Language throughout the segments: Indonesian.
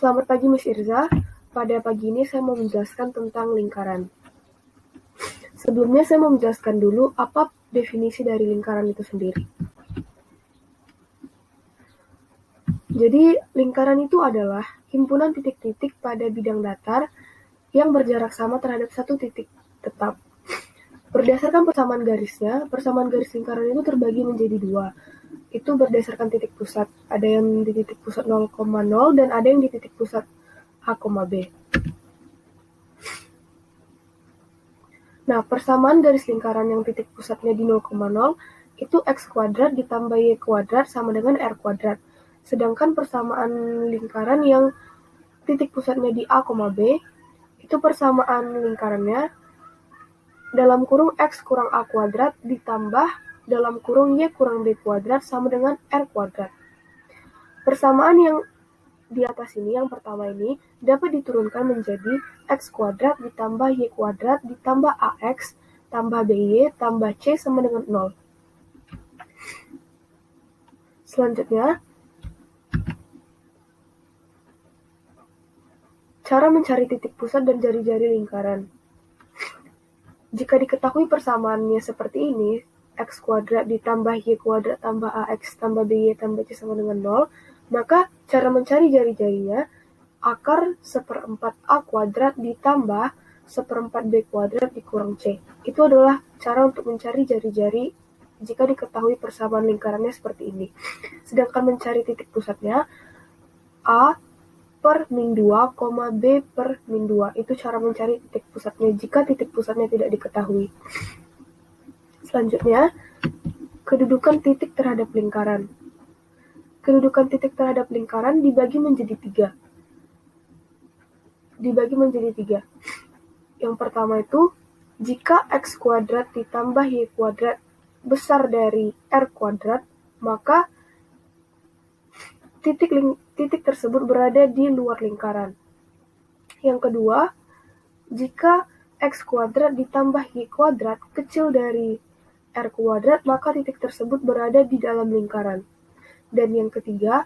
Selamat pagi Miss Irza. Pada pagi ini saya mau menjelaskan tentang lingkaran. Sebelumnya saya mau menjelaskan dulu apa definisi dari lingkaran itu sendiri. Jadi lingkaran itu adalah himpunan titik-titik pada bidang datar yang berjarak sama terhadap satu titik tetap. Berdasarkan persamaan garisnya, persamaan garis lingkaran itu terbagi menjadi dua. Itu berdasarkan titik pusat. Ada yang di titik pusat 0,0 dan ada yang di titik pusat A, B. Nah, persamaan garis lingkaran yang titik pusatnya di 0,0 itu x kuadrat ditambah y kuadrat sama dengan r kuadrat. Sedangkan persamaan lingkaran yang titik pusatnya di A, B itu persamaan lingkarannya dalam kurung x kurang A kuadrat ditambah dalam kurung y kurang b kuadrat sama dengan r kuadrat. Persamaan yang di atas ini, yang pertama ini, dapat diturunkan menjadi x kuadrat ditambah y kuadrat ditambah ax tambah by tambah c sama dengan 0. Selanjutnya, cara mencari titik pusat dan jari-jari lingkaran. Jika diketahui persamaannya seperti ini, x kuadrat ditambah y kuadrat tambah ax tambah by tambah c sama dengan 0, maka cara mencari jari-jarinya akar 1/4 a kuadrat ditambah 1/4 b kuadrat dikurang c. Itu adalah cara untuk mencari jari-jari jika diketahui persamaan lingkarannya seperti ini. Sedangkan mencari titik pusatnya a per min 2, b per min 2. Itu cara mencari titik pusatnya jika titik pusatnya tidak diketahui. Selanjutnya, kedudukan titik terhadap lingkaran. Kedudukan titik terhadap lingkaran dibagi menjadi tiga. Yang pertama itu, jika x kuadrat ditambah y kuadrat besar dari r kuadrat, maka titik tersebut berada di luar lingkaran. Yang kedua, jika x kuadrat ditambah y kuadrat kecil dari r kuadrat, maka titik tersebut berada di dalam lingkaran. Dan yang ketiga,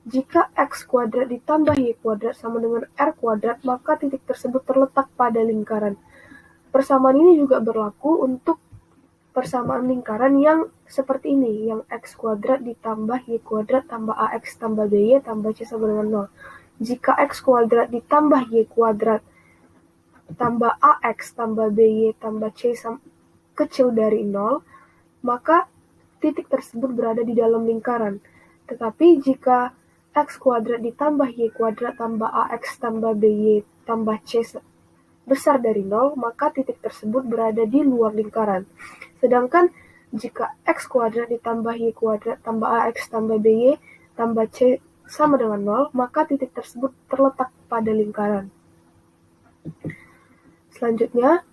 jika x kuadrat ditambah y kuadrat sama dengan r kuadrat, maka titik tersebut terletak pada lingkaran. Persamaan ini juga berlaku untuk persamaan lingkaran yang seperti ini, yang x kuadrat ditambah y kuadrat tambah ax tambah by tambah c sama dengan 0. Jika x kuadrat ditambah y kuadrat tambah ax tambah by tambah c kecil dari 0, maka titik tersebut berada di dalam lingkaran. Tetapi jika x kuadrat ditambah y kuadrat tambah ax tambah by tambah c besar dari 0, maka titik tersebut berada di luar lingkaran. Sedangkan jika x kuadrat ditambah y kuadrat tambah ax tambah by tambah c sama dengan 0, maka titik tersebut terletak pada lingkaran. Selanjutnya,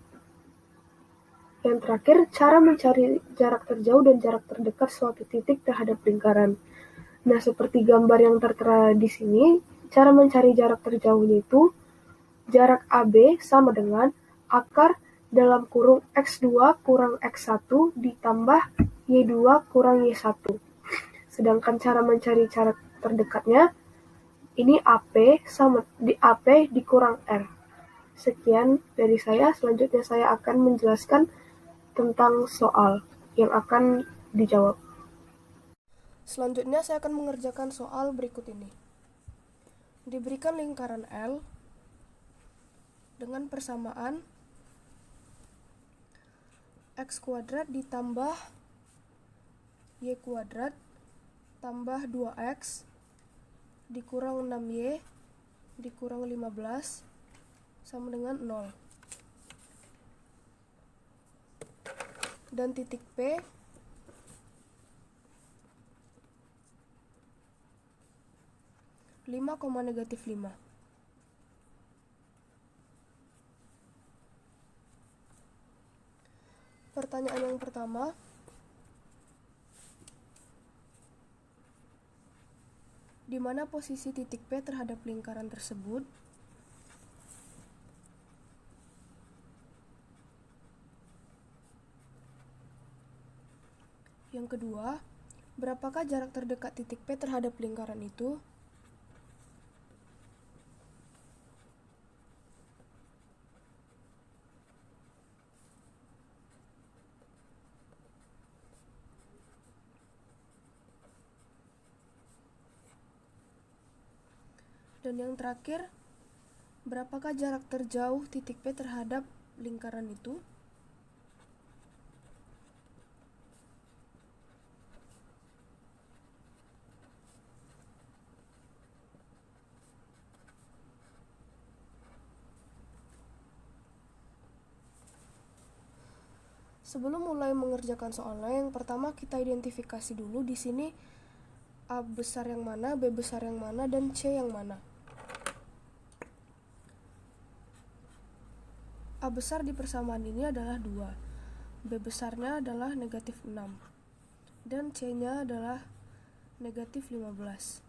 yang terakhir, cara mencari jarak terjauh dan jarak terdekat suatu titik terhadap lingkaran. Nah, seperti gambar yang tertera di sini, cara mencari jarak terjauhnya itu jarak AB sama dengan akar dalam kurung X2 kurang X1 ditambah Y2 kurang Y1. Sedangkan cara mencari jarak terdekatnya, ini AP sama di AP dikurang R. Sekian dari saya, selanjutnya saya akan menjelaskan tentang soal yang akan dijawab. Selanjutnya saya akan mengerjakan soal berikut ini. Diberikan lingkaran L dengan persamaan x kuadrat ditambah y kuadrat tambah 2x dikurang 6y dikurang 15 sama dengan 0. Dan titik P -5. Pertanyaan yang pertama, di mana posisi titik P terhadap lingkaran tersebut? Yang kedua, berapakah jarak terdekat titik P terhadap lingkaran itu? Dan yang terakhir, berapakah jarak terjauh titik P terhadap lingkaran itu? Sebelum mulai mengerjakan soalnya, yang pertama kita identifikasi dulu di sini A besar yang mana, B besar yang mana, dan C yang mana. A besar di persamaan ini adalah 2, B besarnya adalah negatif 6, dan C-nya adalah negatif 15.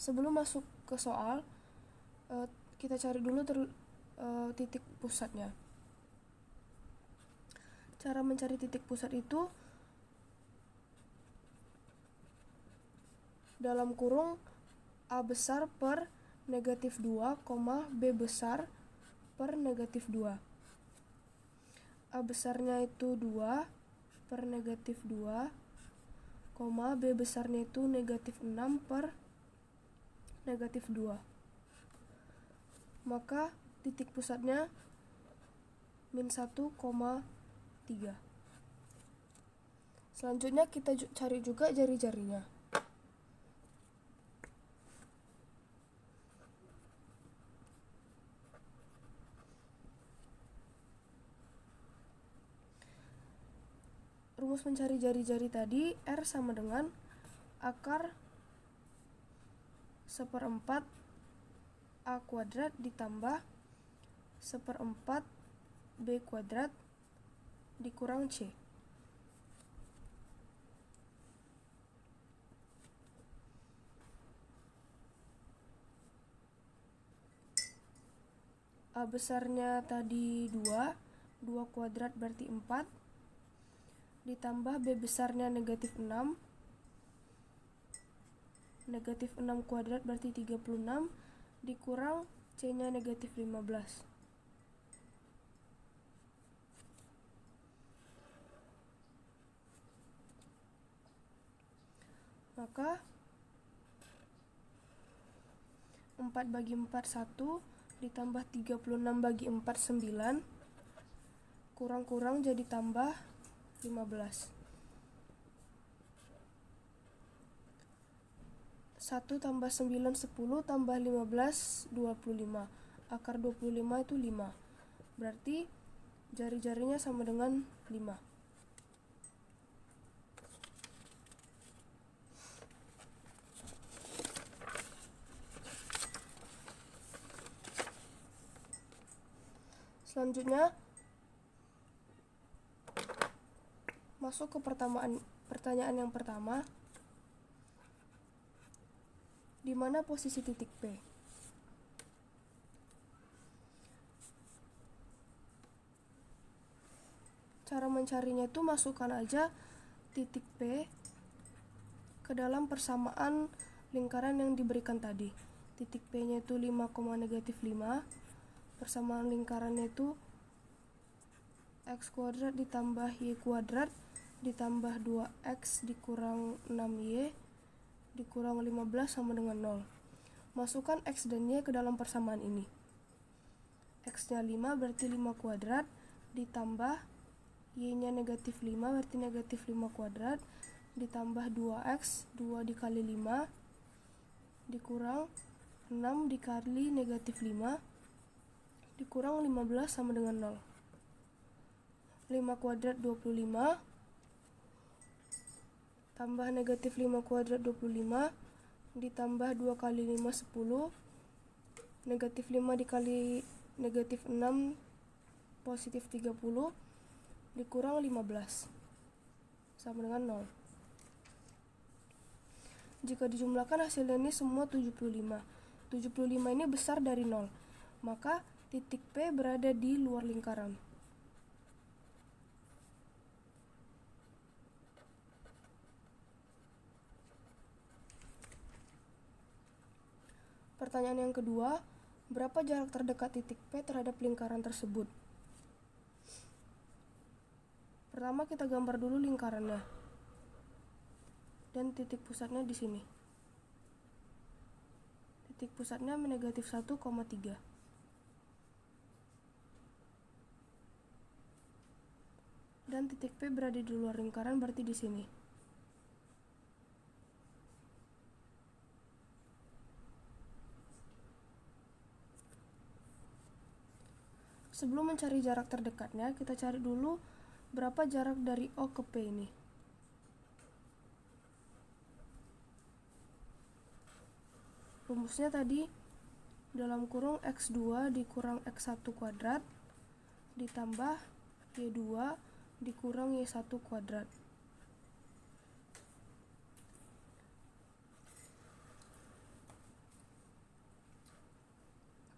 Sebelum masuk ke soal, kita cari dulu titik pusatnya. Cara mencari titik pusat itu dalam kurung A besar per negatif 2, B besar per negatif 2. A besarnya itu 2 per negatif 2, B besarnya itu negatif 6 per negatif 2. Maka titik pusatnya min 1,3. Selanjutnya kita cari juga jari-jarinya. Rumus mencari jari-jari tadi, R sama dengan akar 1/4 A kuadrat ditambah 1/4 B kuadrat dikurang C. A besarnya tadi 2 kuadrat berarti 4, ditambah B besarnya negatif 6, negatif 6 kuadrat berarti 36, dikurang C-nya negatif 15. Maka 4 bagi 4 1, ditambah 36 bagi 4 9, kurang-kurang jadi tambah 15. 1 tambah 9 10, tambah 15 25. Akar 25 itu 5. Berarti jari-jarinya sama dengan 5. Selanjutnya masuk ke pertanyaan yang pertama. Di mana posisi titik P? Cara mencarinya itu masukkan aja titik P ke dalam persamaan lingkaran yang diberikan tadi. Titik P-nya itu 5, negatif 5. Persamaan lingkarannya itu X kuadrat ditambah Y kuadrat ditambah 2X dikurang 6Y dikurang 15 sama dengan 0. Masukkan X dan Y ke dalam persamaan ini. X-nya 5 berarti 5 kuadrat ditambah Y-nya negatif 5 berarti negatif 5 kuadrat ditambah 2X, 2 dikali 5 dikurang 6 dikali negatif 5 dikurang 15 sama dengan 0. 5 kuadrat 25 tambah negatif 5 kuadrat 25 ditambah 2 kali 5 10, negatif 5 dikali negatif 6 positif 30 dikurang 15 sama dengan 0. Jika dijumlahkan hasilnya ini semua 75. 75 ini besar dari 0, maka titik P berada di luar lingkaran. Pertanyaan yang kedua, berapa jarak terdekat titik P terhadap lingkaran tersebut? Pertama kita gambar dulu lingkarannya. Dan titik pusatnya di sini. titik pusatnya negatif 1,3. Dan titik P berada di luar lingkaran, berarti di sini. Sebelum mencari jarak terdekatnya, kita cari dulu berapa jarak dari O ke P ini. Rumusnya tadi dalam kurung X2 dikurang X1 kuadrat ditambah Y2 dikurang Y1 kuadrat.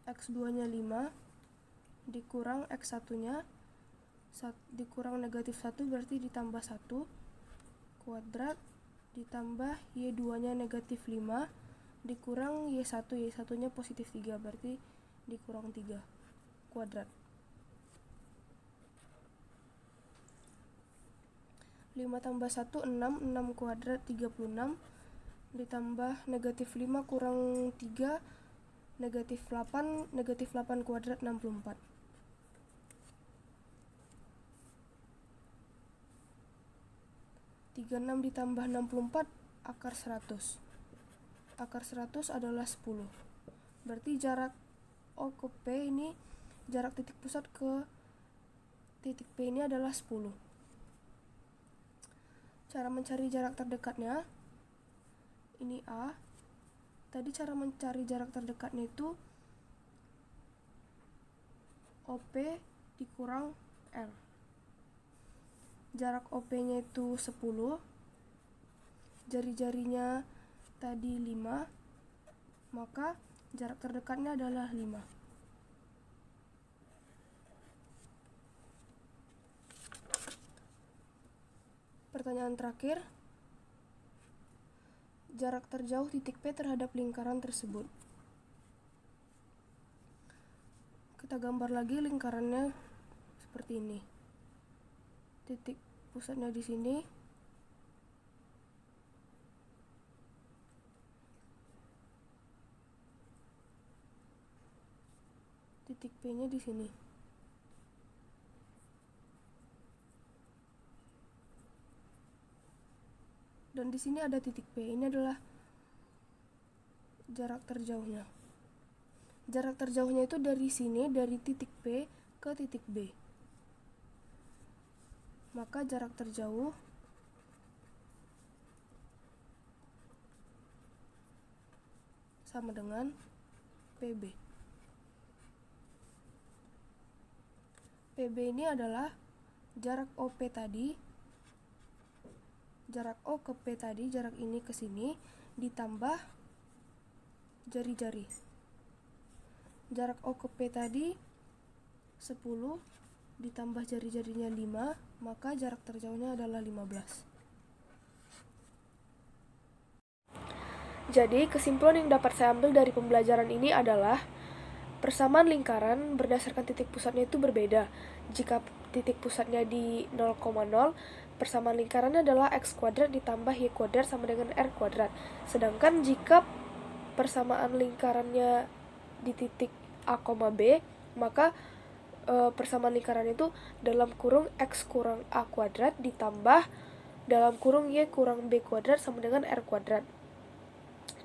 X2-nya 5 dikurang X1-nya dikurang negatif 1 berarti ditambah 1 kuadrat ditambah Y2-nya negatif 5 dikurang Y1, Y1-nya positif 3 berarti dikurang 3 kuadrat. 5 tambah 1, 6, 6 kuadrat 36 ditambah negatif 5 kurang 3 negatif 8 kuadrat 64. 36 ditambah 64 akar 100. Akar 100 adalah 10. Berarti jarak O ke P ini, jarak titik pusat ke titik P ini adalah 10. Cara mencari jarak terdekatnya, ini A. Tadi cara mencari jarak terdekatnya itu OP dikurang R. Jarak OP-nya itu 10. Jari-jarinya tadi 5. Maka jarak terdekatnya adalah 5. Pertanyaan terakhir. Jarak terjauh titik P terhadap lingkaran tersebut. Kita gambar lagi lingkarannya seperti ini. Titik pusatnya di sini. Titik P-nya di sini. Dan di sini ada titik P. Ini adalah jarak terjauhnya. Jarak terjauhnya itu dari sini, dari titik P ke titik B. Maka jarak terjauh sama dengan PB. PB ini adalah jarak OP tadi, jarak O ke P tadi, jarak ini ke sini, ditambah jari-jari. Jarak O ke P tadi 10, ditambah jari-jarinya 5, maka jarak terjauhnya adalah 15. Jadi, kesimpulan yang dapat saya ambil dari pembelajaran ini adalah persamaan lingkaran berdasarkan titik pusatnya itu berbeda. Jika titik pusatnya di 0,0, persamaan lingkarannya adalah X kuadrat ditambah Y kuadrat sama dengan R kuadrat. Sedangkan jika persamaan lingkarannya di titik A, B, maka persamaan lingkaran itu dalam kurung X kurang A kuadrat ditambah dalam kurung Y kurang B kuadrat sama dengan R kuadrat.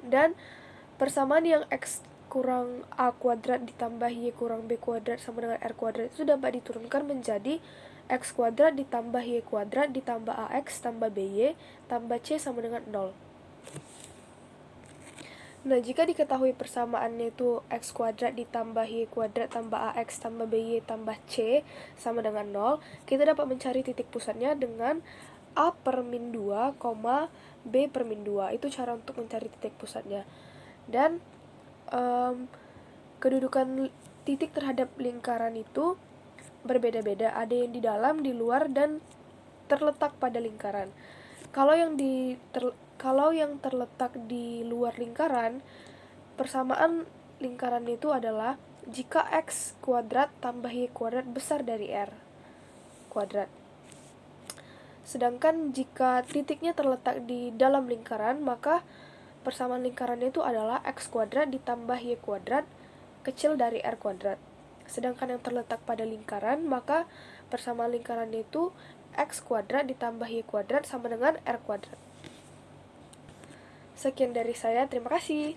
Dan persamaan yang X kurang A kuadrat ditambah Y kurang B kuadrat sama dengan R kuadrat itu dapat diturunkan menjadi X kuadrat ditambah Y kuadrat ditambah AX tambah BY tambah C sama dengan 0. Nah, jika diketahui persamaannya itu X kuadrat ditambah Y kuadrat tambah AX tambah BY tambah C sama dengan 0, kita dapat mencari titik pusatnya dengan A per min 2, B per min 2. Itu cara untuk mencari titik pusatnya. Dan kedudukan titik terhadap lingkaran itu berbeda-beda. Ada yang di dalam, di luar, dan terletak pada lingkaran. Kalau yang terletak di luar lingkaran, persamaan lingkaran itu adalah jika X kuadrat tambah Y kuadrat besar dari R kuadrat. Sedangkan jika titiknya terletak di dalam lingkaran, maka persamaan lingkarannya itu adalah x kuadrat ditambah y kuadrat kecil dari r kuadrat. Sedangkan yang terletak pada lingkaran, maka persamaan lingkarannya itu x kuadrat ditambah y kuadrat sama dengan r kuadrat. Sekian dari saya, terima kasih.